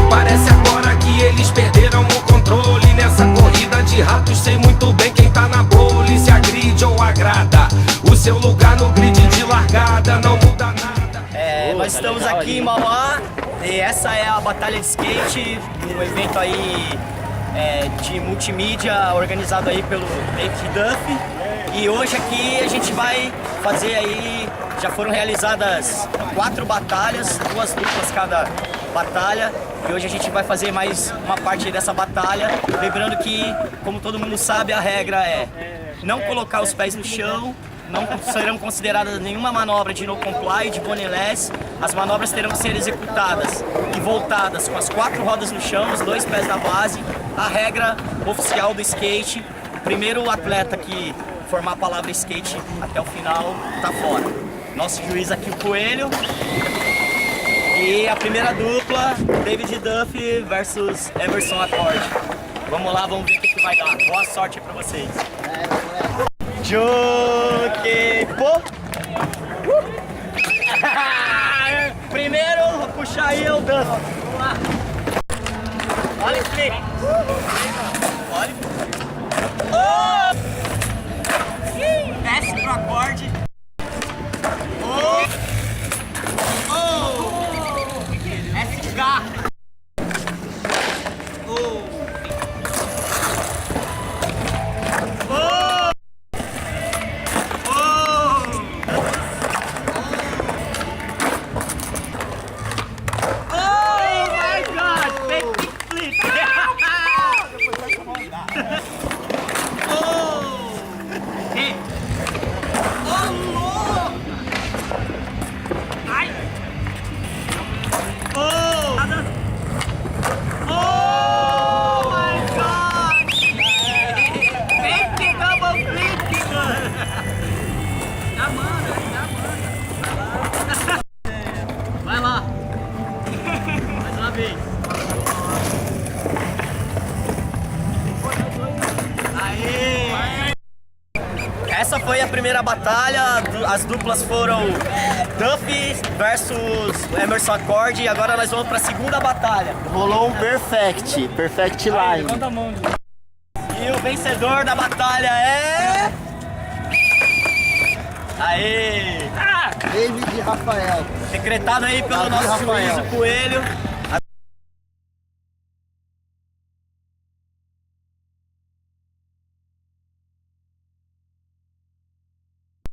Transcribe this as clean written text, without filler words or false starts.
Parece agora que eles perderam o controle. Nessa corrida de ratos sei muito bem quem tá na pole. Se agride ou agrada, o seu lugar no grid de largada não muda nada. Nós estamos aqui em Mauá e essa é a Batalha de Skate, um evento aí de multimídia organizado aí pelo David Duff. E hoje aqui a gente vai fazer aí, já foram realizadas 4 batalhas, 2 duplas cada batalha. E hoje a gente vai fazer mais uma parte dessa batalha. Lembrando que, como todo mundo sabe, a regra é não colocar os pés no chão, não serão consideradas nenhuma manobra de no comply, de boneless. As manobras terão que ser executadas e voltadas com as 4 rodas no chão, os 2 pés na base. A regra oficial do skate, o primeiro atleta que formar a palavra skate até o final tá fora. Nosso juiz aqui, o Coelho. E a primeira dupla, David Duff versus Emerson Accord. Vamos lá, vamos ver o que vai dar. Boa sorte aí pra vocês. Joquepo! Primeiro, vou puxar aí o Duff. Vamos lá. Olha o flip. Olha. Oh! Desce pro acorde. Oh! Oh! SK. Oh! Vai lá! Mais uma vez! Aê! Essa foi a primeira batalha, as duplas foram Duff versus Emerson Accord e agora nós vamos para a segunda batalha. Rolou um Perfect Line. Levanta a mão. E o vencedor da batalha é... Aê! David e Rafael. Decretado aí pelo nosso juiz, o Coelho.